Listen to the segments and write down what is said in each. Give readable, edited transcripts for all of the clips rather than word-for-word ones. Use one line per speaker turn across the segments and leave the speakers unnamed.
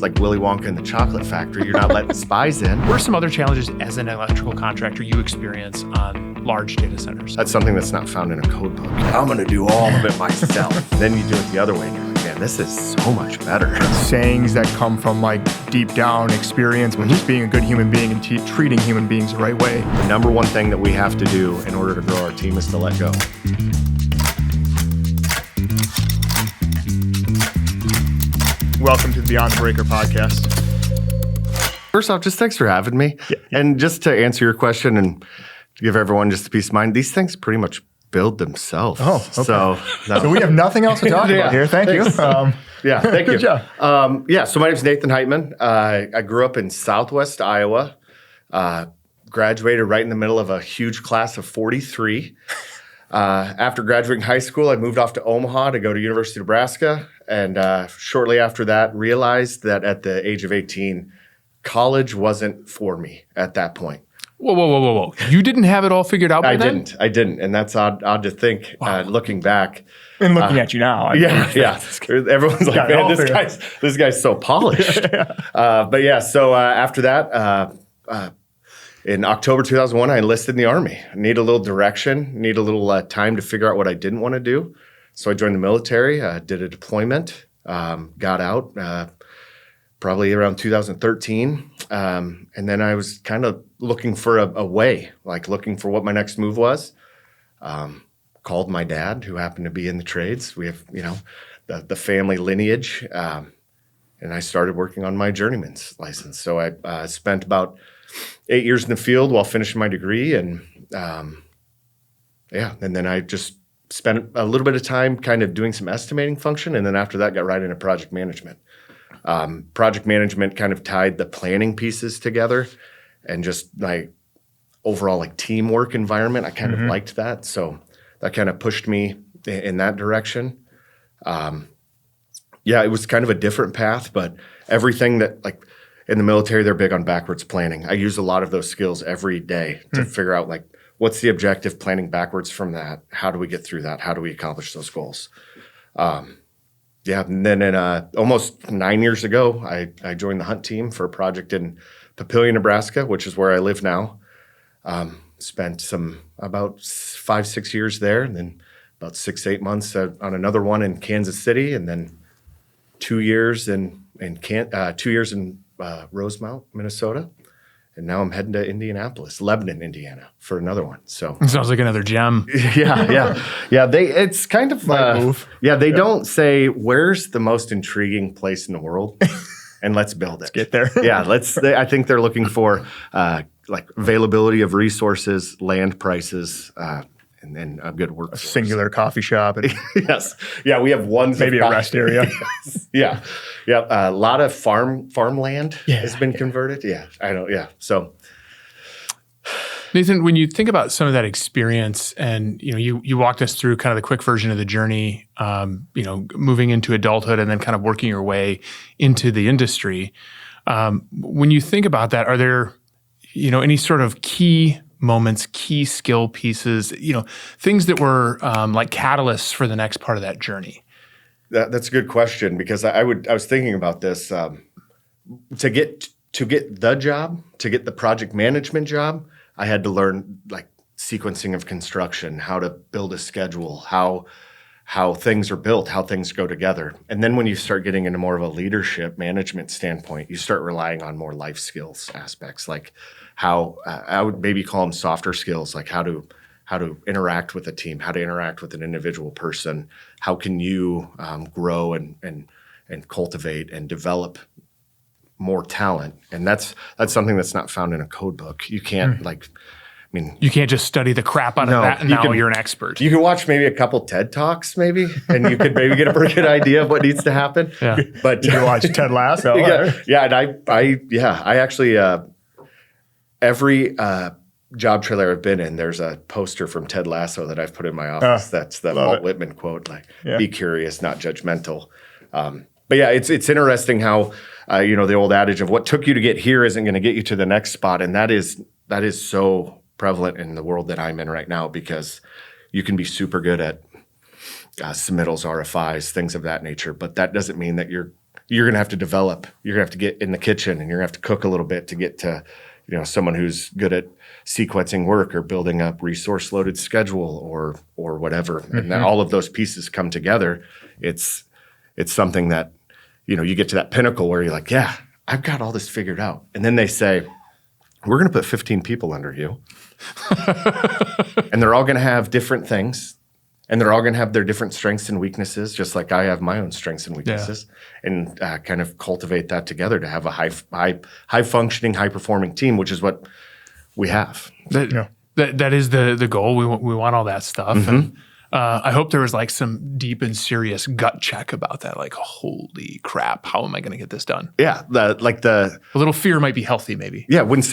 like Willy Wonka in the chocolate factory. You're not letting spies in.
What are some other challenges as an electrical contractor you experience on large data centers?
That's something that's not found in a code book. I'm going to do all of it myself. Then you do it the other way and you're like, man, this is so much better.
Sayings that come from like deep down experience when just being a good human being and treating human beings the right way.
The number one thing that we have to do in order to grow our team is to let go.
Welcome to the Beyond the Breaker podcast.
First off, just thanks for having me.
Yeah.
And just to answer your question and to give everyone just a peace of mind, these things pretty much build themselves.
Oh, okay.
So
we have nothing else to talk about here. Thank you.
Yeah, thank you.
Good job.
So my name is Nathan Heitmann. I grew up in Southwest Iowa, graduated right in the middle of a huge class of 43. After graduating high school, I moved off to Omaha to go to University of Nebraska. And shortly after that, realized that at the age of 18, college wasn't for me at that point.
Whoa. You didn't have it all figured out by then?
I didn't. And that's odd to think, looking back.
And looking at you now.
Yeah. Everyone's like, man, this guy's so polished. So after that, in October 2001, I enlisted in the Army. I need a little direction, need a little time to figure out what I didn't want to do. So I joined the military, did a deployment, got out probably around 2013. And then I was kind of looking for a way, like looking for what my next move was. Called my dad, who happened to be in the trades. We have, the family lineage. And I started working on my journeyman's license. So I spent about 8 years in the field while finishing my degree. And and then I just spent a little bit of time kind of doing some estimating function. And then after that, got right into project management. Project management kind of tied the planning pieces together and just like overall like teamwork environment. I kind of liked that. So that kind of pushed me in that direction. It was kind of a different path, but everything that like in the military, they're big on backwards planning. I use a lot of those skills every day to figure out like, what's the objective, planning backwards from that? How do we get through that? How do we accomplish those goals? And then almost 9 years ago, I joined the hunt team for a project in Papillion, Nebraska, which is where I live now. Spent about 5-6 years there, and then about 6-8 months on another one in Kansas City, and then 2 years in Rosemount, Minnesota. And now I'm heading to Lebanon, Indiana, for another one. So
It sounds like another gem.
Yeah. It's kind of move. They don't say where's the most intriguing place in the world, and let's build it.
Let's get there.
I think they're looking for like availability of resources, land prices, and then a good workforce.
A singular coffee shop. And
Yes. Yeah, we have one.
maybe a rest area.
Yeah. A lot of farmland has been converted. Yeah, I know. Yeah. So,
Nathan, when you think about some of that experience, and you walked us through kind of the quick version of the journey, moving into adulthood and then kind of working your way into the industry. When you think about that, are there, any sort of key moments, key skill pieces, things that were like catalysts for the next part of that journey?
That's a good question, because I was thinking about this. To get the job, to get the project management job, I had to learn like sequencing of construction, how to build a schedule, how things are built, how things go together. And then when you start getting into more of a leadership management standpoint, you start relying on more life skills aspects, like how I would maybe call them softer skills, like how to interact with a team, how to interact with an individual person, how can you grow and cultivate and develop more talent. And that's something that's not found in a code book. You can't
you can't just study the crap out of that and you're an expert.
You can watch maybe a couple TED Talks maybe, and you could maybe get a pretty good idea of what needs to happen.
Yeah.
But
you can watch Ted Lasso.
I actually every job trailer I've been in, there's a poster from Ted Lasso that I've put in my office. That's the Walt Whitman quote, like, be curious, not judgmental. It's interesting how, the old adage of what took you to get here isn't going to get you to the next spot. And that is so prevalent in the world that I'm in right now, because you can be super good at submittals, RFIs, things of that nature, but that doesn't mean that you're you're going to have to develop. You're going to have to get in the kitchen and you're going to have to cook a little bit to get to, someone who's good at sequencing work or building up resource loaded schedule or whatever. Mm-hmm. And then all of those pieces come together. It's something that, you get to that pinnacle where you're like, yeah, I've got all this figured out. And then they say, we're going to put 15 people under you. And they're all going to have different things. And they're all going to have their different strengths and weaknesses, just like I have my own strengths and weaknesses, and kind of cultivate that together to have a high functioning, high performing team, which is what we have.
That is the goal. We want all that stuff.
Mm-hmm.
And I hope there was like some deep and serious gut check about that. Like, holy crap, how am I going to get this done?
Yeah, a
little fear might be healthy, maybe.
Yeah, when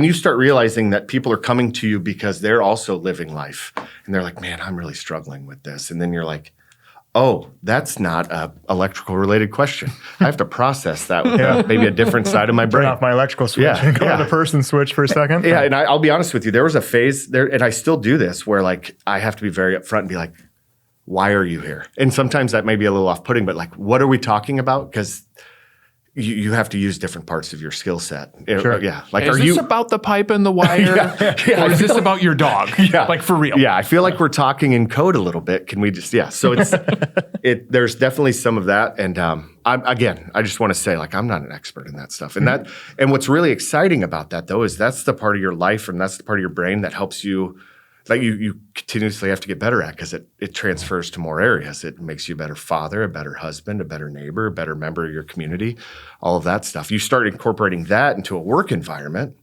you start realizing that people are coming to you because they're also living life, and they're like, man, I'm really struggling with this, and then you're like, oh, that's not a electrical related question. I have to process that with maybe a different side of my brain.
Turn off my electrical switch and go to the person switch for a second.
Yeah, and I'll be honest with you, there was a phase there, and I still do this, where like I have to be very upfront and be like, why are you here? And sometimes that may be a little off-putting, but like, what are we talking about? Because you have to use different parts of your skill set.
Sure.
Yeah. Like,
is this about the pipe and the wire? Or is this about your dog?
Yeah.
Like, for real?
Yeah, I feel like we're talking in code a little bit. Can we just, so it's, there's definitely some of that. And I just want to say, like, I'm not an expert in that stuff. And and what's really exciting about that, though, is that's the part of your life and that's the part of your brain that helps you, that you continuously have to get better at, because it transfers to more areas. It makes you a better father, a better husband, a better neighbor, a better member of your community, all of that stuff. You start incorporating that into a work environment,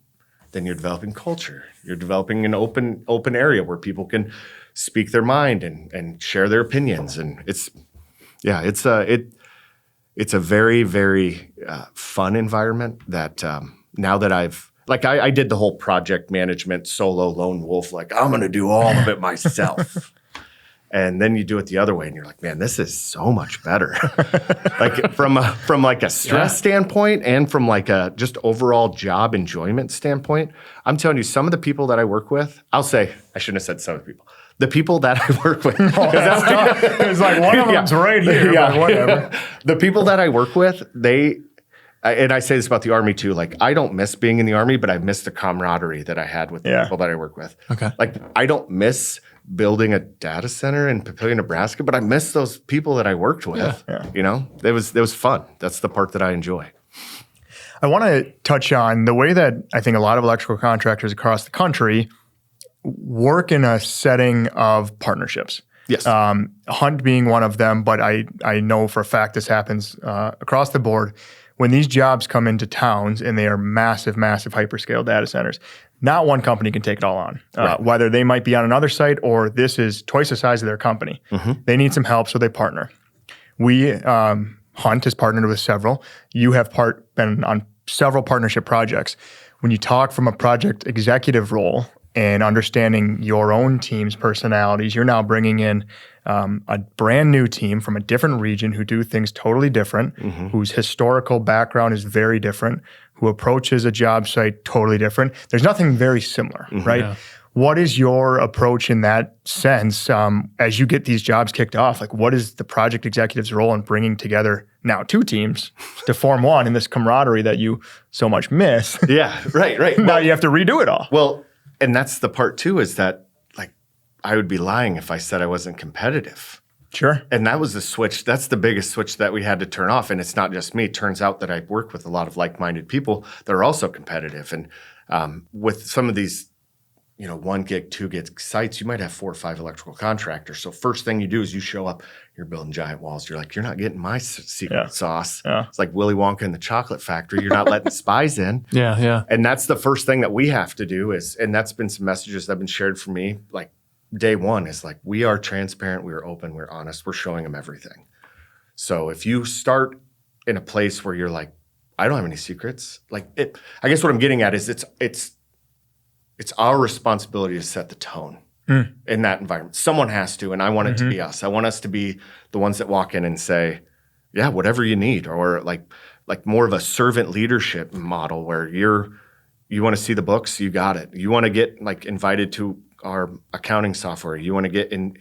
then you're developing culture. You're developing an open area where people can speak their mind and share their opinions. And it's a very, very fun environment that now that I did the whole project management solo lone wolf, like I'm going to do all of it myself. And then you do it the other way and you're like, man, this is so much better. Like from like a stress standpoint and from like a just overall job enjoyment standpoint, I'm telling you, some of the people that I work with, I shouldn't have said some of the people. The people that I work with.
It's like one of them's right here, but whatever.
The people that I work with, and I say this about the Army too, like I don't miss being in the Army, but I miss the camaraderie that I had with the people that I work with.
Okay.
Like I don't miss building a data center in Papillion, Nebraska, but I miss those people that I worked with. Yeah. It was fun. That's the part that I enjoy.
I want to touch on the way that I think a lot of electrical contractors across the country work in a setting of partnerships.
Yes.
Hunt being one of them, but I know for a fact this happens across the board. When these jobs come into towns and they are massive, massive hyperscale data centers, not one company can take it all on. Whether they might be on another site or this is twice the size of their company. Mm-hmm. They need some help, so they partner. Hunt has partnered with several. You have been on several partnership projects. When you talk from a project executive role and understanding your own team's personalities, you're now bringing in a brand new team from a different region who do things totally different, whose historical background is very different, who approaches a job site totally different. There's nothing very similar, right? Yeah. What is your approach in that sense as you get these jobs kicked off? Like, what is the project executive's role in bringing together now two teams to form one in this camaraderie that you so much miss?
Yeah, right.
Now you have to redo it all.
Well, and that's the part too, is that like I would be lying if I said I wasn't competitive.
Sure.
And that was the switch. That's the biggest switch that we had to turn off. And it's not just me. It turns out that I work with a lot of like-minded people that are also competitive. And with some of these, 1 gig, 2 gig sites, you might have 4 or 5 electrical contractors. So first thing you do is you show up, you're building giant walls. You're like, you're not getting my secret sauce. Yeah. It's like Willy Wonka in the chocolate factory. You're not letting spies in.
Yeah.
And that's the first thing that we have to do and that's been some messages that have been shared for me. Like day one is like, we are transparent, we are open, we're honest, we're showing them everything. So if you start in a place where you're like, I don't have any secrets, I guess what I'm getting at is it's our responsibility to set the tone in that environment. Someone has to, and I want it to be us. I want us to be the ones that walk in and say, yeah, whatever you need, or like more of a servant leadership model where you want to see the books, you got it. You want to get invited to our accounting software. You want to get in,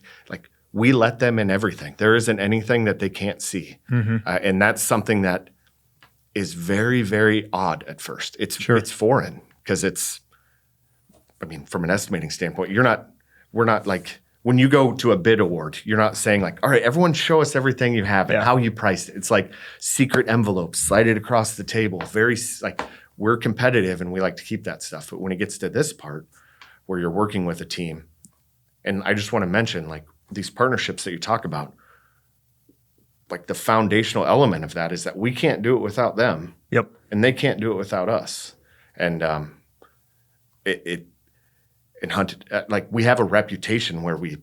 we let them in everything. There isn't anything that they can't see. And that's something that is very, very odd at first. It's foreign because from an estimating standpoint, we're not like, when you go to a bid award, you're not saying like, all right, everyone show us everything you have and how you priced it. It's like secret envelopes slided across the table. Very like, we're competitive and we like to keep that stuff. But when it gets to this part where you're working with a team, and I just want to mention like these partnerships that you talk about, like the foundational element of that is that we can't do it without them.
Yep.
And they can't do it without us. And like we have a reputation where we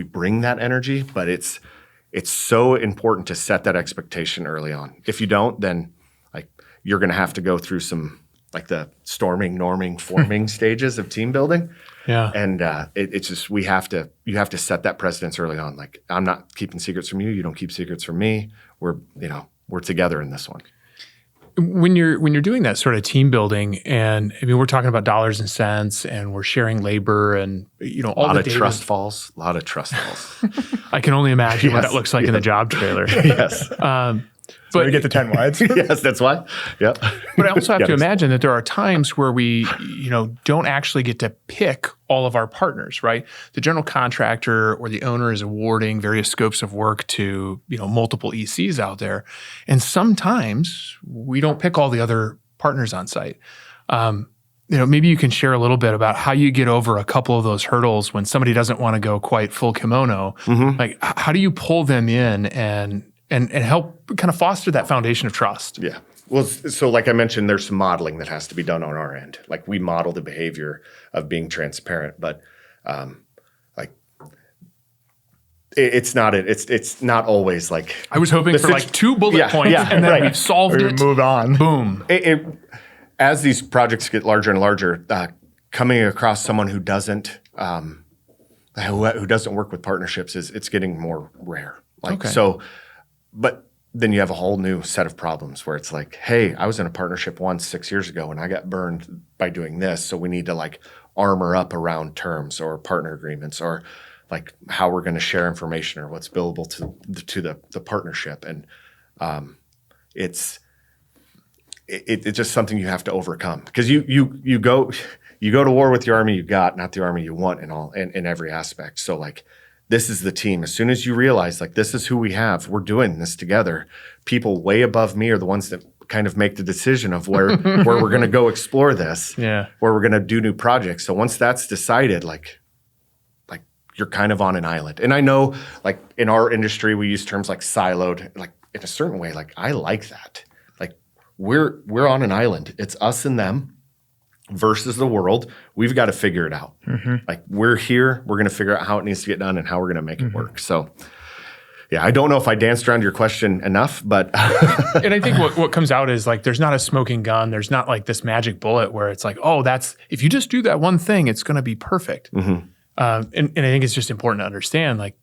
bring that energy, but it's so important to set that expectation early on. If you don't, then like you're going to have to go through some like the storming, norming, forming stages of team building.
Yeah.
And it's just you have to set that precedence early on. Like I'm not keeping secrets from you. You don't keep secrets from me. We're together in this one.
When you're doing that sort of team building, and I mean, we're talking about dollars and cents, and we're sharing labor, and all the data.
A lot of trust falls.
I can only imagine what that looks like in the job trailer.
Yes.
But we get the 10 wides.
Yes, that's why. Yeah.
But I also have to imagine that there are times where we, don't actually get to pick all of our partners, right? The general contractor or the owner is awarding various scopes of work to, multiple ECs out there. And sometimes we don't pick all the other partners on site. Maybe you can share a little bit about how you get over a couple of those hurdles when somebody doesn't want to go quite full kimono. Like, how do you pull them in and help kind of foster that foundation of trust?
Yeah. Well, so like I mentioned, there's some modeling that has to be done on our end. Like we model the behavior of being transparent, but it's not always like.
I was hoping for like 2 bullet points and then we've solved it.
Move on.
Boom.
As these projects get larger and larger, coming across someone who doesn't work with partnerships it's getting more rare. But then you have a whole new set of problems where it's like, hey, I was in a partnership once 6 years ago and I got burned by doing this. So we need to like armor up around terms or partner agreements or like how we're going to share information or what's billable to the partnership. And it's just something you have to overcome because you go to war with the army you got, not the army you want in every aspect. So like, this is the team. As soon as you realize, like, this is who we have, we're doing this together. People way above me are the ones that kind of make the decision of where we're going to go explore this, where we're going to do new projects. So once that's decided, like you're kind of on an island. And I know, like, in our industry, we use terms like siloed, like in a certain way. Like, I like that. Like, we're on an island. It's us and them versus the world. We've got to figure it out. Like we're here, we're going to figure out how it needs to get done and how we're going to make it work. So yeah, I don't know if I danced around your question enough, but.
And I think what comes out is like, there's not a smoking gun. There's not like this magic bullet where it's like, oh, if you just do that one thing, it's going to be perfect. And I think it's just important to understand, like,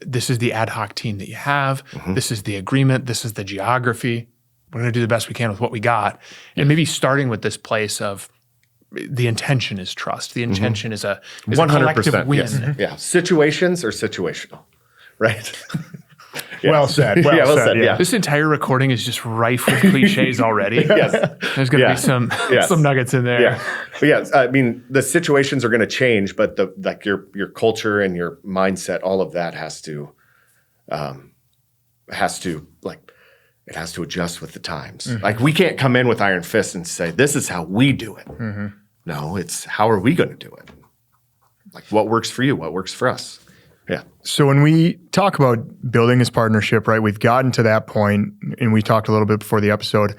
this is the ad hoc team that you have. This is the agreement. This is the geography. We're going to do the best we can with what we got. And maybe starting with this place of, the intention is trust. The intention is a collective win.
Yes. Yeah. Situations are situational, right?
Well said. Well said.
Yeah.
This entire recording is just rife with cliches already.
Yes.
There's going to be some nuggets in there.
Yeah. But yeah, I mean, the situations are going to change, but your culture and your mindset, all of that has to adjust with the times. Like we can't come in with iron fists and say, this is how we do it. No, it's how are we going to do it? Like what works for you? What works for us? Yeah.
So when we talk about building this partnership, right, we've gotten to that point, and we talked a little bit before the episode.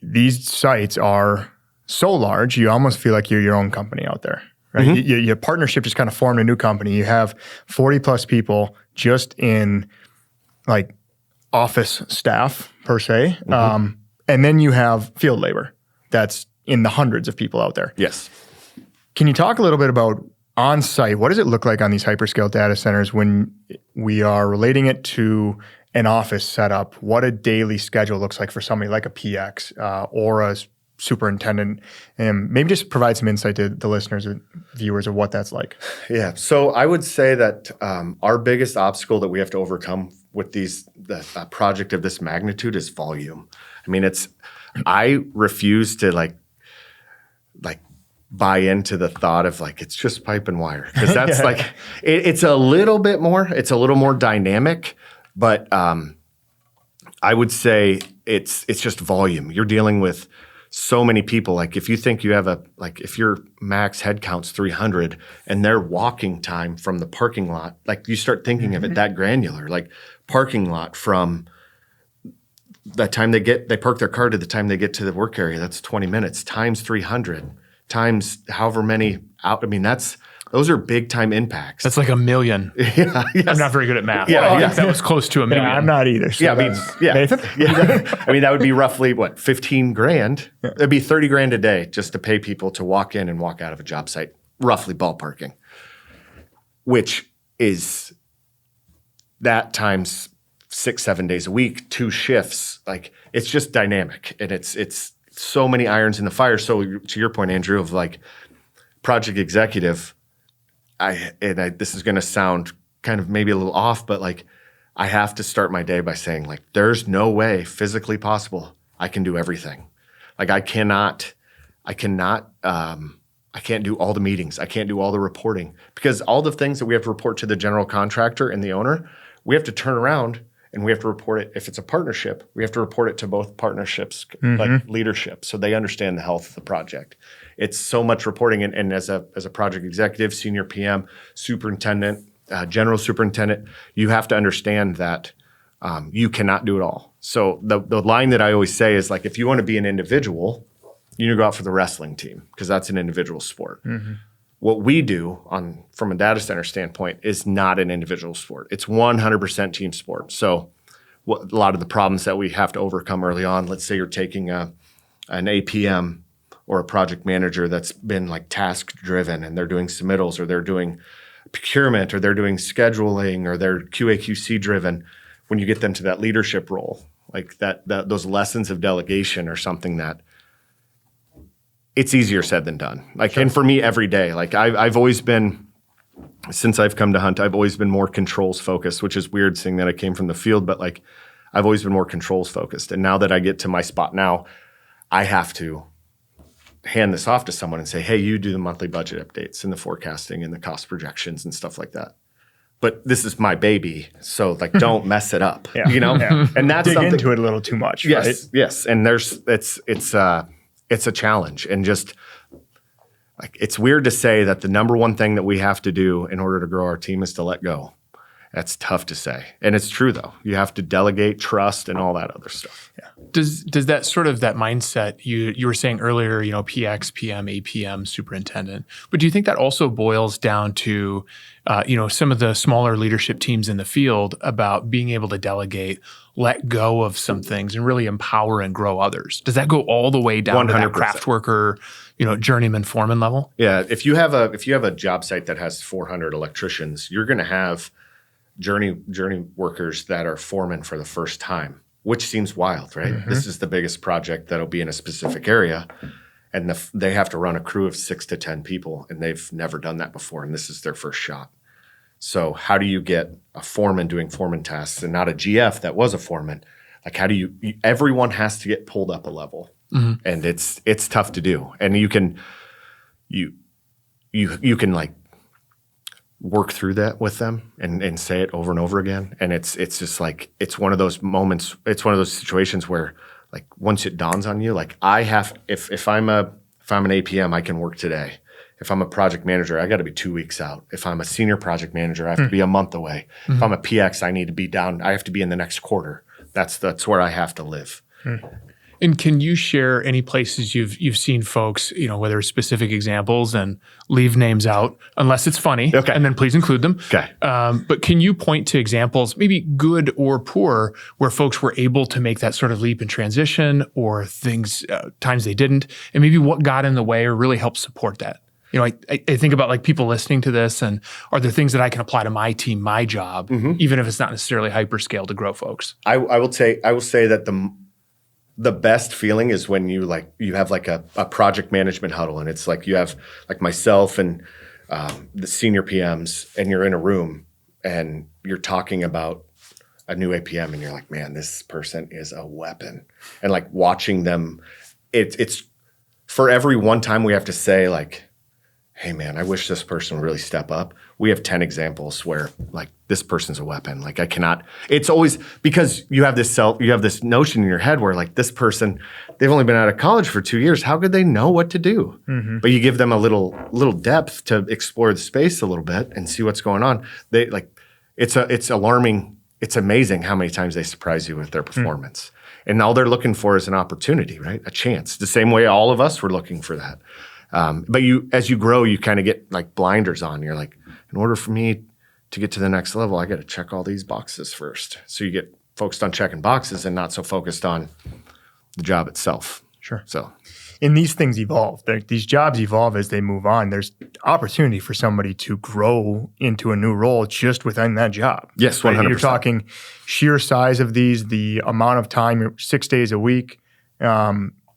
These sites are so large, you almost feel like you're your own company out there, right? Your partnership just kind of formed a new company. You have 40 plus people just in like office staff per se. And then you have field labor that's in the hundreds of people out there.
Yes.
Can you talk a little bit about on-site? What does it look like on these hyperscale data centers when we are relating it to an office setup? What a daily schedule looks like for somebody like a PX or a superintendent, and maybe just provide some insight to the listeners and viewers of what that's like.
Yeah. So I would say that our biggest obstacle that we have to overcome with the project of this magnitude is volume. I mean, I refuse to like buy into the thought of like, it's just pipe and wire. Because that's it's a little bit more, it's a little more dynamic, but I would say it's just volume. You're dealing with so many people. Like if you think you have if your max head count's 300 and their walking time from the parking lot, like you start thinking of it that granular, like parking lot from the time they park their car to the time they get to the work area, that's 20 minutes times 300 times however many out. I mean, those are big time impacts.
That's like 1 million.
Yeah, yes.
I'm not very good at math.
Yeah,
I think that was close to 1 million.
Yeah, I'm not either. So
Yeah, I mean,
Nathan?
Yeah. I mean, that would be roughly what, 15 grand? Yeah. It'd be 30 grand a day just to pay people to walk in and walk out of a job site, roughly ballparking, which is that times 6-7 days a week, 2 shifts. Like it's just dynamic, and it's so many irons in the fire. So to your point, Andrew, of like project executive, this is going to sound kind of maybe a little off, but like I have to start my day by saying like, there's no way physically possible I can do everything. Like I can't do all the meetings. I can't do all the reporting, because all the things that we have to report to the general contractor and the owner, we have to turn around and we have to report it. If it's a partnership, we have to report it to both partnerships, like leadership, so they understand the health of the project. It's so much reporting, and as a project executive, senior PM, superintendent, general superintendent, you have to understand that you cannot do it all. So the line that I always say is like, if you want to be an individual, you need to go out for the wrestling team, because that's an individual sport. Mm-hmm. What we do from a data center standpoint is not an individual sport. It's 100% team sport. So a lot of the problems that we have to overcome early on, let's say you're taking an APM or a project manager that's been like task driven, and they're doing submittals, or they're doing procurement, or they're doing scheduling, or they're QA/QC driven. When you get them to that leadership role, like that those lessons of delegation are something that it's easier said than done. Like, and for me every day, like I've always been, since I've come to Hunt, I've always been more controls focused, which is weird seeing that I came from the field, but like I've always been more controls focused. And now that I get to my spot now, I have to hand this off to someone and say, hey, you do the monthly budget updates and the forecasting and the cost projections and stuff like that. But this is my baby, so like don't mess it up, you know? Yeah. And that's
dig
something,
into it a little too much,
yes,
right?
Yes, and it's a challenge, and just like it's weird to say that the number one thing that we have to do in order to grow our team is to let go. That's tough to say, and it's true though. You have to delegate, trust, and all that other stuff.
Yeah. Does that sort of that mindset you were saying earlier, you know, PX, PM, APM, superintendent, but do you think that also boils down to some of the smaller leadership teams in the field about being able to delegate, let go of some things, and really empower and grow others? Does that go all the way down 100%. To that craft worker, journeyman foreman level?
Yeah. If you have a job site that has 400 electricians, you're going to have journey workers that are foremen for the first time, which seems wild, right? Mm-hmm. This is the biggest project that'll be in a specific area, and they have to run a crew of 6 to 10 people, and they've never done that before, and this is their first shot. So how do you get a foreman doing foreman tasks and not a GF that was a foreman? Like how do everyone has to get pulled up a level, and it's tough to do, and you can like work through that with them and say it over and over again. And it's just like, it's one of those moments, it's one of those situations where like once it dawns on you, like if I'm an APM, I can work today. If I'm a project manager, I got to be 2 weeks out. If I'm a senior project manager, I have to be a month away. Mm-hmm. If I'm a PX, I need to be down. I have to be in the next quarter. That's where I have to live.
And can you share any places you've seen folks, whether it's specific examples, and leave names out unless it's funny, okay, and then please include them.
Okay.
But can you point to examples, maybe good or poor, where folks were able to make that sort of leap and transition, or things, times they didn't, and maybe what got in the way or really helped support that? I think about like people listening to this, and are there things that I can apply to my team, my job, even if it's not necessarily hyperscale, to grow folks?
I will say that the best feeling is when you have like a project management huddle, and it's like you have like myself and the senior PMs, and you're in a room and you're talking about a new APM, and you're like, man, this person is a weapon. And like watching them, it's for every one time we have to say like, hey man, I wish this person would really step up. We have 10 examples where like this person's a weapon. Like I cannot, it's always because you have this notion in your head where like this person, they've only been out of college for 2 years. How could they know what to do? Mm-hmm. But you give them a little depth to explore the space a little bit and see what's going on. They like, it's alarming. It's amazing how many times they surprise you with their performance. And all they're looking for is an opportunity, right? A chance. The same way all of us were looking for that. But as you grow, you kind of get like blinders on. You're like, in order for me to get to the next level, I got to check all these boxes first. So you get focused on checking boxes and not so focused on the job itself.
Sure.
So,
and these things evolve. These jobs evolve as they move on. There's opportunity for somebody to grow into a new role just within that job.
Yes, 100%.
Right? You're talking sheer size of these, the amount of time, 6 days a week.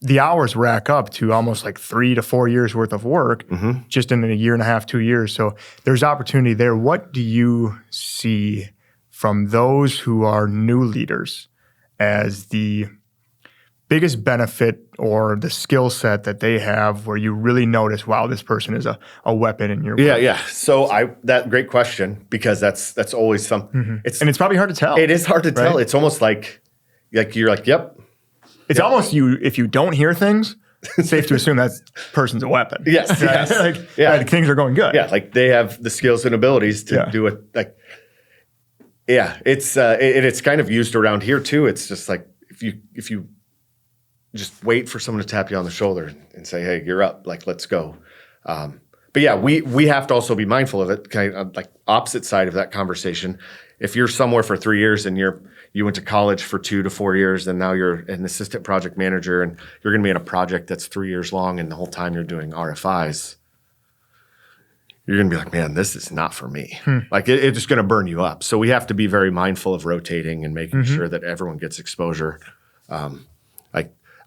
The hours rack up to almost like 3 to 4 years worth of work just in a year and a half, 2 years. So there's opportunity there. What do you see from those who are new leaders as the biggest benefit or the skill set that they have where you really notice, wow, this person is a weapon in your work?
Yeah. So that great question, because that's always something.
And it's probably hard to tell.
It is hard to tell. It's almost like you're like, yep.
It's almost if you don't hear things, it's safe to assume that person's a weapon.
Yes.
Right?
Yes.
Like things are going good.
Yeah. Like they have the skills and abilities to do it. Like, yeah, it's kind of used around here too. It's just like, if you just wait for someone to tap you on the shoulder and say, hey, you're up, like, let's go. But yeah, we have to also be mindful of it, kind of like opposite side of that conversation. If you're somewhere for 3 years and you went to college for 2 to 4 years, and now you're an assistant project manager and you're going to be in a project that's 3 years long, and the whole time you're doing RFIs, you're going to be like, man, this is not for me. Like it's just going to burn you up. So we have to be very mindful of rotating and making sure that everyone gets exposure.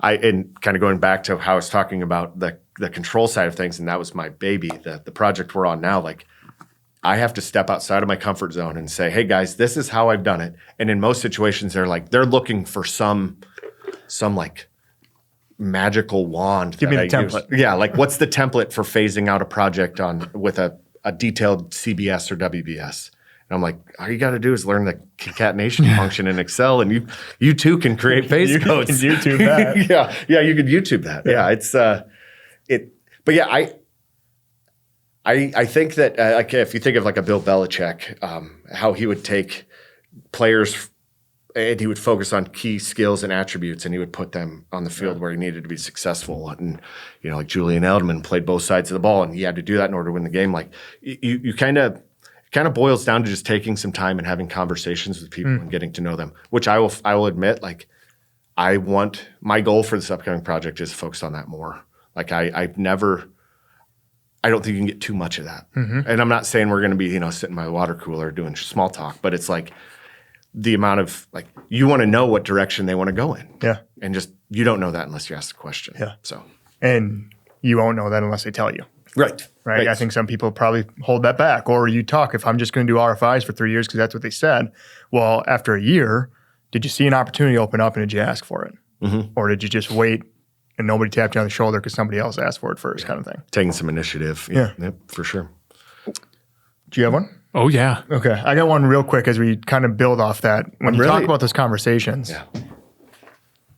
And kind of going back to how I was talking about the control side of things, and that was my baby, the project we're on now, like I have to step outside of my comfort zone and say, hey guys, this is how I've done it. And in most situations, they're looking for some like magical wand.
Give me the template.
Yeah, like what's the template for phasing out a project with a detailed CBS or WBS? And I'm like, all you got to do is learn the concatenation function in Excel, and you too can create phase codes.
You can YouTube that.
yeah, you could YouTube that. Yeah, it's But yeah, I think that like if you think of like a Bill Belichick, how he would take players and he would focus on key skills and attributes, and he would put them on the field where he needed to be successful. And like Julian Edelman played both sides of the ball, and he had to do that in order to win the game. Like you kind of boils down to just taking some time and having conversations with people and getting to know them. Which I will admit, like my goal for this upcoming project is focused on that more. Like I don't think you can get too much of that. And I'm not saying we're going to be, sitting by the water cooler doing small talk, but it's like the amount of like, you want to know what direction they want to go in.
Yeah.
And just, you don't know that unless you ask the question.
Yeah.
So.
And you won't know that unless they tell you.
Right.
I think some people probably hold that back. Or you talk, if I'm just going to do RFIs for 3 years because that's what they said. Well, after a year, did you see an opportunity open up and did you ask for it? Or did you just wait and nobody tapped you on the shoulder because somebody else asked for it first, kind of thing?
Taking some initiative.
Yeah.
Yep, for sure.
Do you have one?
Oh, yeah.
Okay. I got one real quick as we kind of build off that. When you talk about those conversations,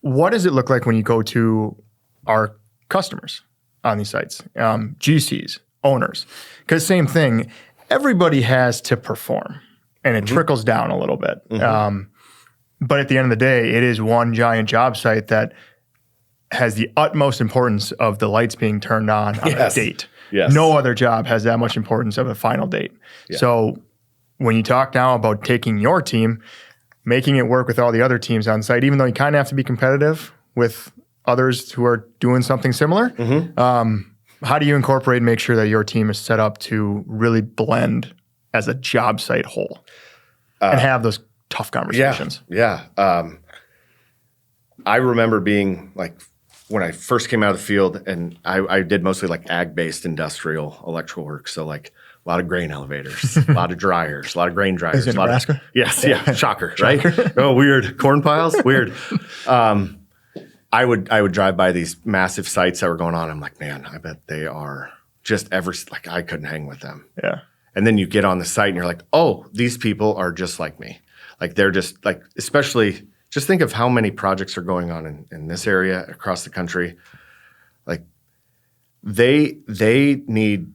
what does it look like when you go to our customers on these sites, GCs, owners? Because same thing, everybody has to perform, and it trickles down a little bit. But at the end of the day, it is one giant job site that has the utmost importance of the lights being turned on a date.
Yes.
No other job has that much importance of a final date. Yeah. So when you talk now about taking your team, making it work with all the other teams on site, even though you kind of have to be competitive with others who are doing something similar, how do you incorporate and make sure that your team is set up to really blend as a job site whole and have those tough conversations?
Yeah. I remember being like, when I first came out of the field, and I did mostly like ag-based industrial electrical work. So like a lot of grain elevators, a lot of dryers, a lot of grain dryers.
Is it Nebraska?
Yes, yeah, shocker, right? Oh, weird. Corn piles, weird. I would drive by these massive sites that were going on. I'm like, man, I bet they are just like I couldn't hang with them.
Yeah.
And then you get on the site and you're like, oh, these people are just like me. Like they're just like, especially just think of how many projects are going on in this area across the country. Like they need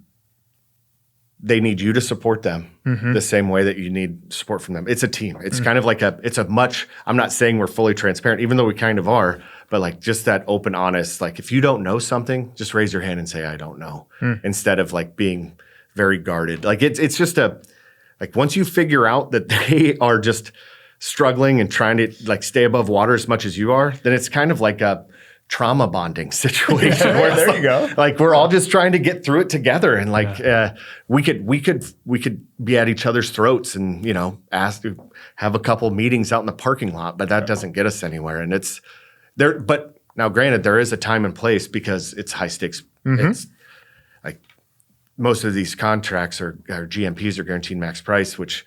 you to support them the same way that you need support from them. It's a team. It's kind of like I'm not saying we're fully transparent, even though we kind of are, but like just that open, honest, like if you don't know something, just raise your hand and say, I don't know, instead of like being very guarded. Like it's just like once you figure out that they are just struggling and trying to like stay above water as much as you are, then it's kind of like a trauma bonding situation. Where
there you go.
Like we're all just trying to get through it together, and like we could be at each other's throats, and ask to have a couple meetings out in the parking lot, but that doesn't get us anywhere. And it's there. But now, granted, there is a time and place because it's high stakes. It's like most of these contracts are GMPs, are guaranteed max price, which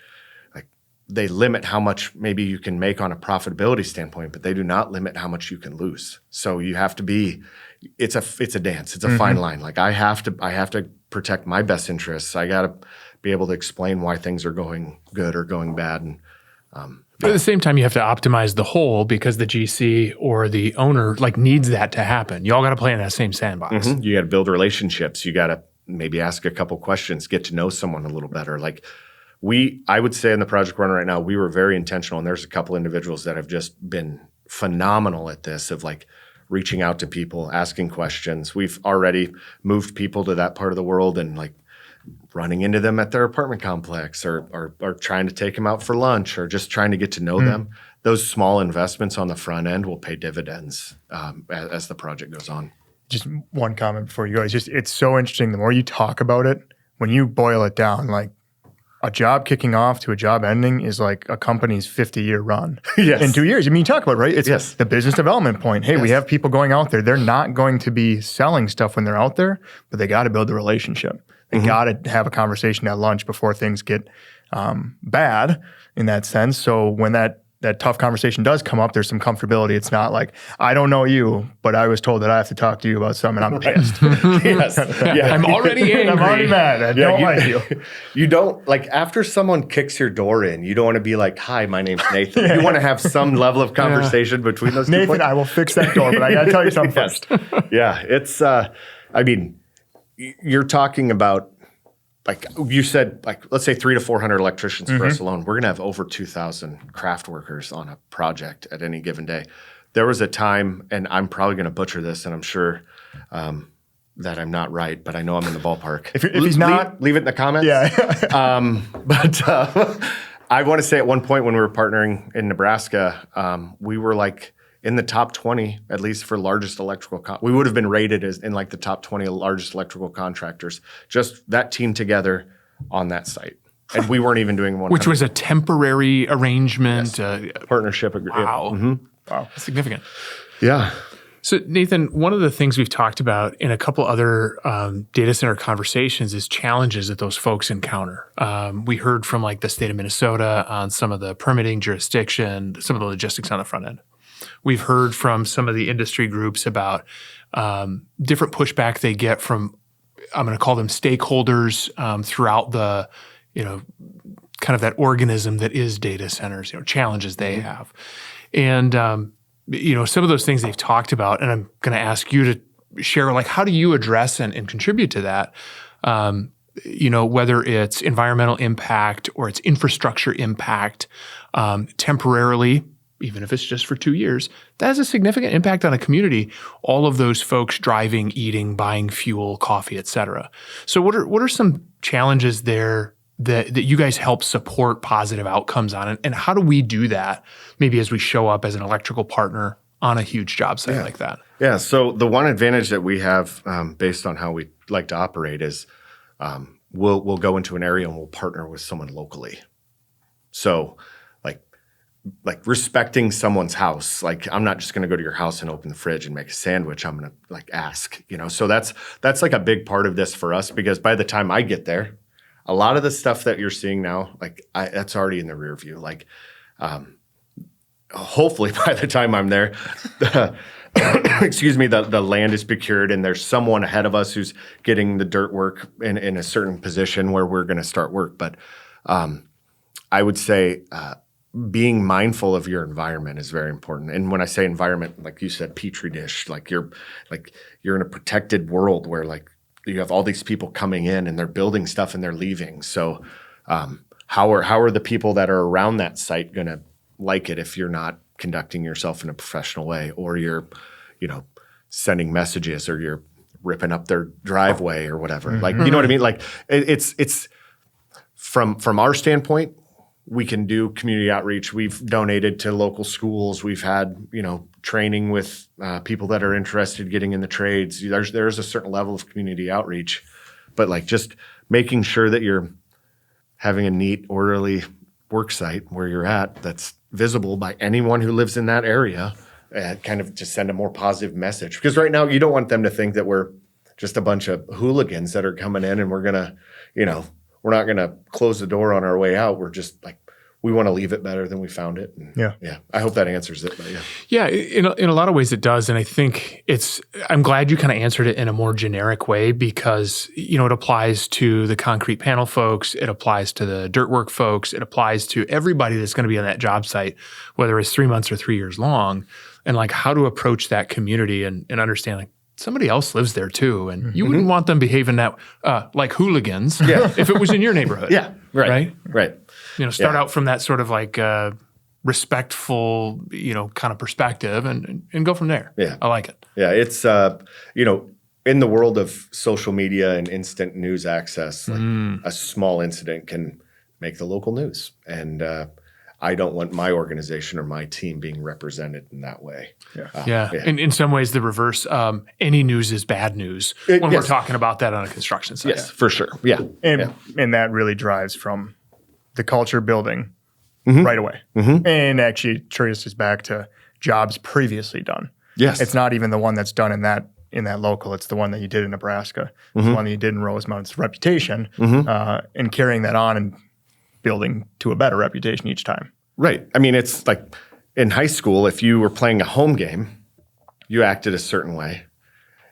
they limit how much maybe you can make on a profitability standpoint, but they do not limit how much you can lose. So you have to be, it's a dance. It's a fine line. Like I have to protect my best interests. I got to be able to explain why things are going good or going bad. And
but at the same time, you have to optimize the whole because the GC or the owner like needs that to happen. You all got to play in that same sandbox.
You got to build relationships. You got to maybe ask a couple questions, get to know someone a little better. Like I would say in the project we're on right now, we were very intentional, and there's a couple individuals that have just been phenomenal at this of like reaching out to people, asking questions. We've already moved people to that part of the world and like running into them at their apartment complex or trying to take them out for lunch or just trying to get to know them. Those small investments on the front end will pay dividends as the project goes on.
Just one comment before you go. It's so interesting. The more you talk about it, when you boil it down, like a job kicking off to a job ending is like a company's 50-year run in 2 years. I mean, you talk about it, right? It's the business development point. Hey, we have people going out there. They're not going to be selling stuff when they're out there, but they got to build the relationship. They got to have a conversation at lunch before things get bad in that sense. So when that tough conversation does come up, there's some comfortability. It's not like, I don't know you, but I was told that I have to talk to you about something and I'm pissed.
I'm already angry.
I'm already mad. I don't like you.
You don't, like after someone kicks your door in, you don't want to be like, hi, my name's Nathan. You want to have some level of conversation between those two
Nathan,
points.
I will fix that door, but I got to tell you something first.
Yeah, it's, I mean, you're talking about, like you said, like let's say 300 to 400 electricians for us alone. We're going to have over 2,000 craft workers on a project at any given day. There was a time, and I'm probably going to butcher this, and I'm sure that I'm not right, but I know I'm in the ballpark.
If he's not,
leave it in the comments.
Yeah.
But I want to say at one point when we were partnering in Nebraska, we were like in the top 20, at least for largest electrical. We would have been rated as in like the top 20 largest electrical contractors. Just that team together on that site, and we weren't even doing one.
Which was a temporary arrangement,
partnership.
Wow, wow, significant.
Yeah.
So Nathan, one of the things we've talked about in a couple other data center conversations is challenges that those folks encounter. We heard from like the state of Minnesota on some of the permitting jurisdiction, some of the logistics on the front end. We've heard from some of the industry groups about different pushback they get from, I'm going to call them stakeholders throughout the, kind of that organism that is data centers, challenges they have. And, some of those things they've talked about, and I'm going to ask you to share, like, how do you address and contribute to that? Whether it's environmental impact or it's infrastructure impact, temporarily, even if it's just for 2 years, that has a significant impact on a community. All of those folks driving, eating, buying fuel, coffee, et cetera. So what are some challenges there that you guys help support positive outcomes on? And how do we do that maybe as we show up as an electrical partner on a huge job site like that?
Yeah. So the one advantage that we have based on how we like to operate is we'll go into an area and we'll partner with someone locally. So like respecting someone's house. Like I'm not just going to go to your house and open the fridge and make a sandwich. I'm going to like ask, So that's like a big part of this for us, because by the time I get there, a lot of the stuff that you're seeing now, like that's already in the rear view. Like hopefully by the time I'm there, excuse me, the land is procured and there's someone ahead of us who's getting the dirt work in a certain position where we're going to start work. But I would say being mindful of your environment is very important. And when I say environment, like you said, petri dish, like you're in a protected world where like you have all these people coming in and they're building stuff and they're leaving. So how are the people that are around that site going to like it if you're not conducting yourself in a professional way, or you're, sending messages, or you're ripping up their driveway or whatever. Like, you know what I mean? Like it's from our standpoint, we can do community outreach. We've donated to local schools. We've had, training with people that are interested in getting in the trades. There's a certain level of community outreach, but like just making sure that you're having a neat, orderly work site where you're at that's visible by anyone who lives in that area, and kind of to send a more positive message. Because right now you don't want them to think that we're just a bunch of hooligans that are coming in and we're gonna, we're not gonna close the door on our way out. We're just like, we want to leave it better than we found it. And yeah. I hope that answers it. But
yeah. In a lot of ways it does. And I think I'm glad you kind of answered it in a more generic way, because, it applies to the concrete panel folks. It applies to the dirt work folks. It applies to everybody that's going to be on that job site, whether it's 3 months or 3 years long, and like how to approach that community and understand like somebody else lives there too. And you wouldn't want them behaving that like hooligans if it was in your neighborhood.
Yeah. Right.
Start out from that sort of like respectful, kind of perspective and go from there.
Yeah.
I like it.
Yeah. It's, in the world of social media and instant news access, like a small incident can make the local news. And I don't want my organization or my team being represented in that way.
Yeah. In some ways, the reverse, any news is bad news when we're talking about that on a construction site.
Yes, for sure. Yeah.
And that really drives from the culture building right away. And actually traces back to jobs previously done.
Yes.
It's not even the one that's done in that local. It's the one that you did in Nebraska. It's the one that you did in Rosemount. It's reputation and carrying that on and building to a better reputation each time.
Right. I mean, it's like in high school, if you were playing a home game, you acted a certain way.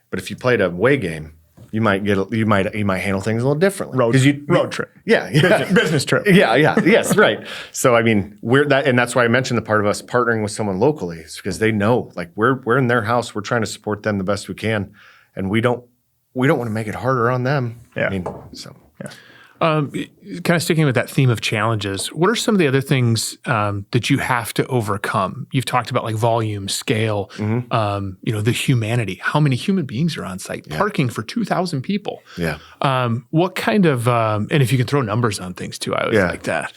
But if you played a away game, you might handle things a little differently.
Road trip.
Yeah.
Business trip.
Yes, right. So I mean, and that's why I mentioned the part of us partnering with someone locally, is because they know, like we're in their house, we're trying to support them the best we can, and we don't want to make it harder on them.
Yeah.
I mean, so
yeah.
Kind of sticking with that theme of challenges, what are some of the other things that you have to overcome? You've talked about like volume, scale, the humanity. How many human beings are on site? Parking for 2,000 people.
Yeah.
What kind of, and if you can throw numbers on things too, I always like that.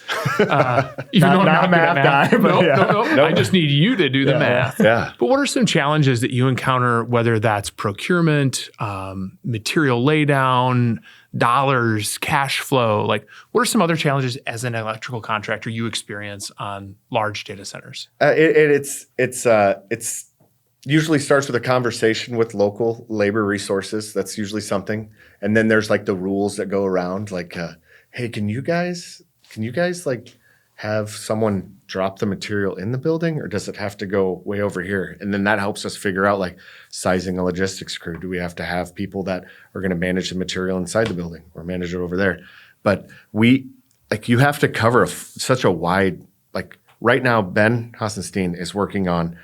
Even though I'm
not a math guy.
No. I just need you to do the math.
Yeah.
But what are some challenges that you encounter, whether that's procurement, material laydown, dollars, cash flow? Like, what are some other challenges as an electrical contractor you experience on large data centers?
It's usually starts with a conversation with local labor resources. That's usually something, and then there's like the rules that go around. Like, hey, can you guys like have someone drop the material in the building, or does it have to go way over here? And then that helps us figure out like sizing a logistics crew. Do we have to have people that are going to manage the material inside the building or manage it over there? But you have to cover such a wide, like right now, Ben Hassenstein is working on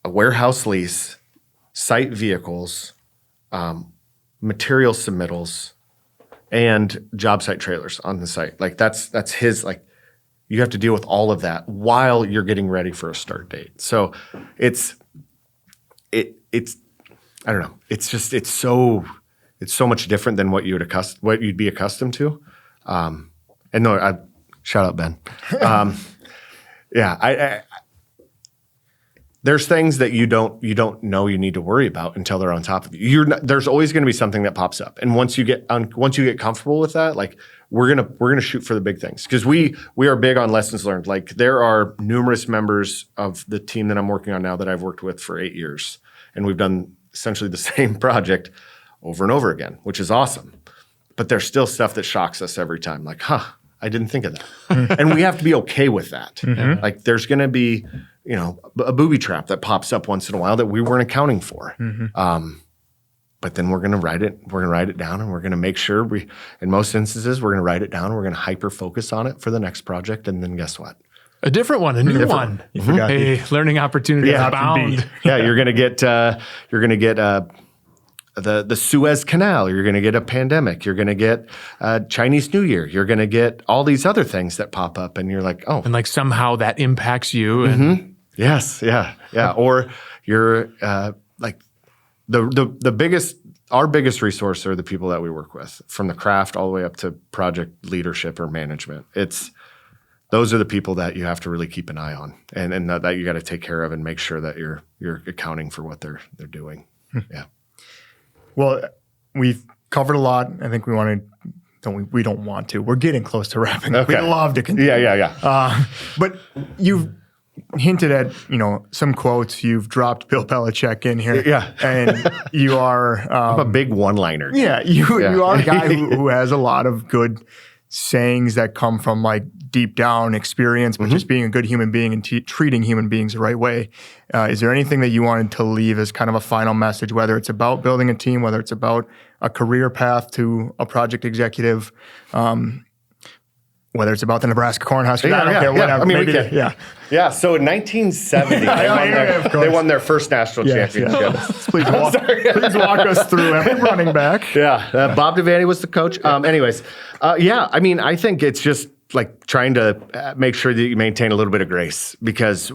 a warehouse lease, site vehicles, material submittals, and job site trailers on the site. Like that's his, like, you have to deal with all of that while you're getting ready for a start date. So it's I don't know. It's so much different than what you'd be accustomed to. And no, shout out Ben. There's things that you don't know you need to worry about until they're on top of you. There's always going to be something that pops up, and once you get comfortable with that, like we're gonna shoot for the big things because we are big on lessons learned. Like there are numerous members of the team that I'm working on now that I've worked with for 8 years, and we've done essentially the same project over and over again, which is awesome. But there's still stuff that shocks us every time. Like, I didn't think of that, and we have to be okay with that. Mm-hmm. Like there's gonna be a booby trap that pops up once in a while that we weren't accounting for. Mm-hmm. But then we're going to write it down, and we're going to make sure in most instances, we're going to write it down. We're going to hyper focus on it for the next project. And then guess what?
A different one, a new one. You forgot. Hey, learning opportunities abound.
Yeah, you're going to get the Suez Canal. You're going to get a pandemic. You're going to get Chinese New Year. You're going to get all these other things that pop up, and you're like, oh,
and like somehow that impacts you. And
mm-hmm. Yes, yeah. Or you're like. Our biggest resource are the people that we work with, from the craft all the way up to project leadership or management. Those are the people that you have to really keep an eye on, and that you got to take care of and make sure that you're accounting for what they're doing. Yeah.
Well, we've covered a lot. I think we don't want to. We're getting close to wrapping up.
Okay.
We'd love to continue.
Yeah.
But you've hinted at, some quotes. You've dropped Bill Belichick in here.
Yeah.
And you are...
I'm a big one-liner.
Yeah. You are a guy who has a lot of good sayings that come from like deep down experience, but mm-hmm. just being a good human being and treating human beings the right way. Is there anything that you wanted to leave as kind of a final message, whether it's about building a team, whether it's about a career path to a project executive, whether it's about the Nebraska Cornhuskers, I don't care, whatever.
I mean, Yeah, so in 1970, they won their first national championship.
Yes. Please walk us through every running back.
Yeah, Bob Devaney was the coach. I mean, I think it's just like trying to make sure that you maintain a little bit of grace, because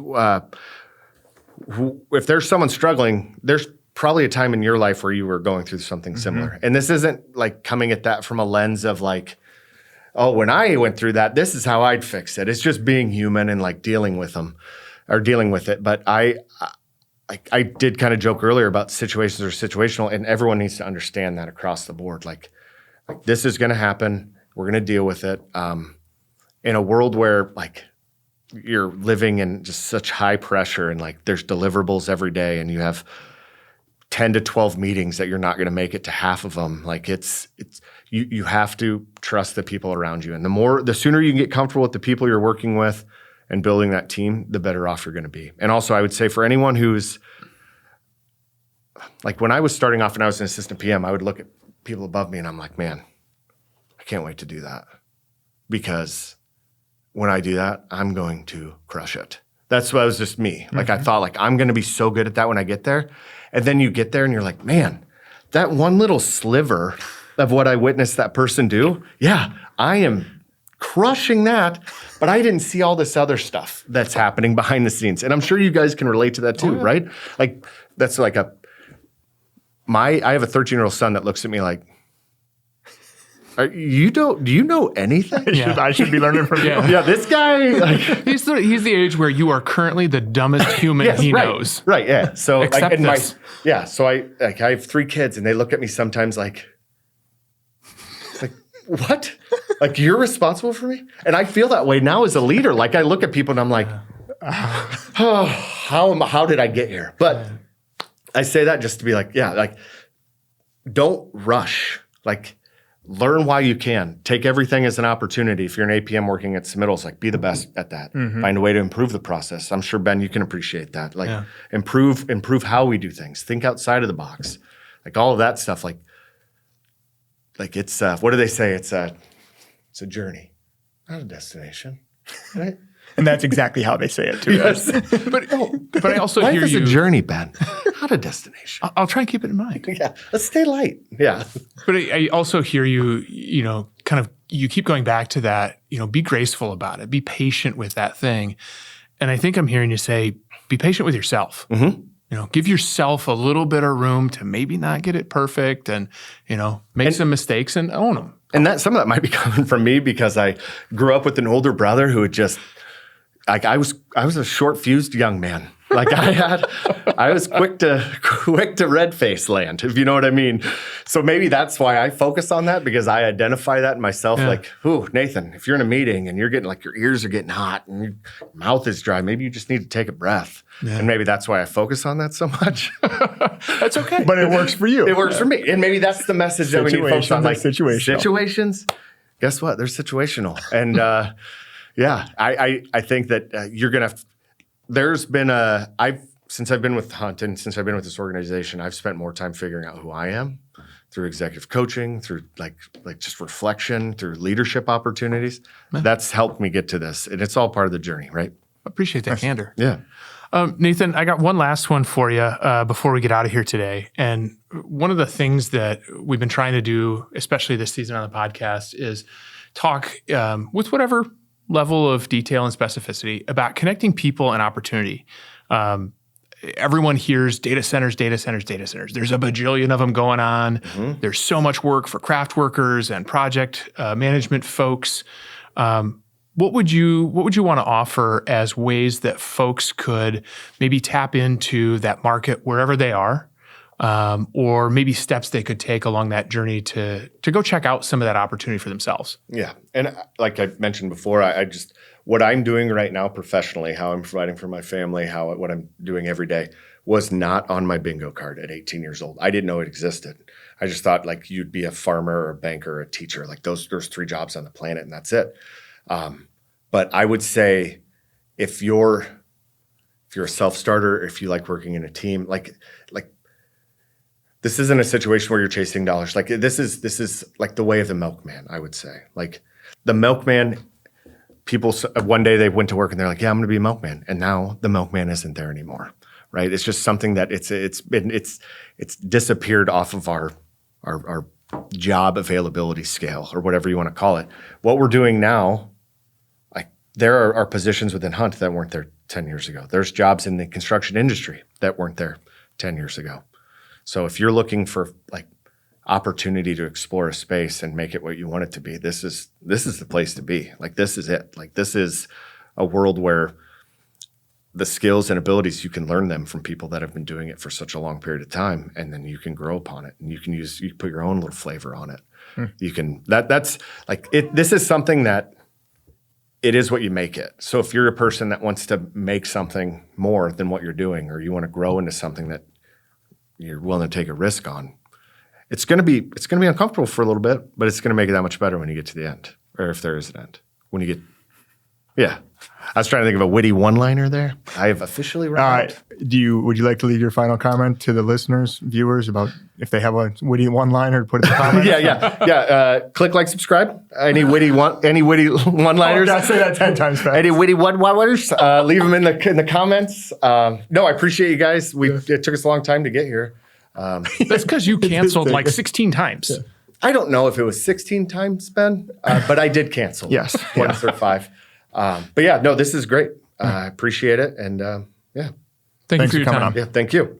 if there's someone struggling, there's probably a time in your life where you were going through something similar. Mm-hmm. And this isn't like coming at that from a lens of like, oh, when I went through that, this is how I'd fix it. It's just being human and like dealing with it. But I did kind of joke earlier about situations are situational, and everyone needs to understand that across the board. Like this is going to happen. We're going to deal with it. In a world where like you're living in just such high pressure and like there's deliverables every day, and you have 10 to 12 meetings that you're not going to make it to half of them. Like you have to trust the people around you. And the sooner you can get comfortable with the people you're working with and building that team, the better off you're going to be. And also I would say for anyone who's like, when I was starting off and I was an assistant PM, I would look at people above me and I'm like, man, I can't wait to do that, because when I do that, I'm going to crush it. That's what was just me. Like I thought like, I'm going to be so good at that when I get there. And then you get there and you're like, man, that one little sliver of what I witnessed that person do, yeah, I am crushing that, but I didn't see all this other stuff that's happening behind the scenes. And I'm sure you guys can relate to that too, right? Like that's like I have a 13-year-old son that looks at me like, do you know anything?
I should be learning from you.
Yeah, this guy, like,
he's the age where you are currently the dumbest human he knows.
Right, yeah. So
Accept this.
So I have 3 kids, and they look at me sometimes like what? Like you're responsible for me? And I feel that way now as a leader. Like I look at people and I'm like, oh, how did I get here? But I say that just to be like, don't rush. Like learn while you can. Take everything as an opportunity. If you're an APM working at submittals, like be the best at that. Mm-hmm. Find a way to improve the process. I'm sure, Ben, you can appreciate that. Like improve how we do things. Think outside of the box. Like all of that stuff. Like it's what do they say? It's a journey, not a destination, right?
And that's exactly how they say it too.
Yes.
But I also
life
hear
is
you.
a journey, Ben, not a destination.
I'll try and keep it in mind.
Yeah, let's stay light. Yeah.
But I also hear you, kind of, you keep going back to that, be graceful about it, be patient with that thing. And I think I'm hearing you say, be patient with yourself. Mm-hmm. Give yourself a little bit of room to maybe not get it perfect and, make some mistakes and own them.
And some of that might be coming from me because I grew up with an older brother who had just, like I was a short-fused young man. Like I was quick to red face land, if you know what I mean. So maybe that's why I focus on that, because I identify that in myself. Yeah. Like, ooh, Nathan, if you're in a meeting and you're getting like your ears are getting hot and your mouth is dry, maybe you just need to take a breath. Yeah. And maybe that's why I focus on that so much.
That's okay.
But it works for you.
It works for me. And maybe that's the message that we need to focus on. Like
situations.
Guess what? They're situational. And yeah, I think that you're going to have, there's been since I've been with Hunt and since I've been with this organization, I've spent more time figuring out who I am through executive coaching, through like just reflection, through leadership opportunities. Man. That's helped me get to this. And it's all part of the journey, right?
Appreciate that candor.
Yeah.
Nathan, I got one last one for you before we get out of here today. And one of the things that we've been trying to do, especially this season on the podcast, is talk with whatever level of detail and specificity about connecting people and opportunity. Everyone hears data centers, data centers, data centers. There's a bajillion of them going on. Mm-hmm. There's so much work for craft workers and project management folks. What would you want to offer as ways that folks could maybe tap into that market wherever they are, or maybe steps they could take along that journey to go check out some of that opportunity for themselves?
Yeah, and like I mentioned before, I just what I'm doing right now professionally, how I'm providing for my family, what I'm doing every day was not on my bingo card at 18 years old. I didn't know it existed. I just thought like you'd be a farmer or a banker or a teacher, like there's 3 jobs on the planet and that's it. But I would say if you're a self-starter, if you like working in a team, like this isn't a situation where you're chasing dollars. Like this is like the way of the milkman, I would say. Like the milkman, people one day they went to work and they're like, yeah, I'm going to be a milkman, and now the milkman isn't there anymore, right? It's just something that it's disappeared off of our job availability scale or whatever you want to call it. What we're doing now. There are positions within Hunt that weren't there 10 years ago. There's jobs in the construction industry that weren't there 10 years ago. So if you're looking for like opportunity to explore a space and make it what you want it to be, this is the place to be. Like this is it. Like this is a world where the skills and abilities, you can learn them from people that have been doing it for such a long period of time, and then you can grow upon it and you can put your own little flavor on it. You can that's like it. This is something that it is what you make it. So if you're a person that wants to make something more than what you're doing, or you want to grow into something that you're willing to take a risk on, it's going to be uncomfortable for a little bit, but it's going to make it that much better when you get to the end, or if there is an end. When you get, yeah. I was trying to think of a witty one-liner there. I have officially run out.
Would you like to leave your final comment to the listeners, viewers, about if they have a witty one-liner to put in the comments?
Yeah. Click like, subscribe. Any witty one-liners?
I'll say that 10 times fast.
Any witty one-liners? Leave them in the comments. No, I appreciate you guys. It took us a long time to get here.
That's because you canceled like 16 times. Yeah.
I don't know if it was 16 times, Ben, but I did cancel.
Yes.
Once or 5. But yeah, no, this is great. I appreciate it. And yeah.
Thank you for your time.
Yeah, thank you.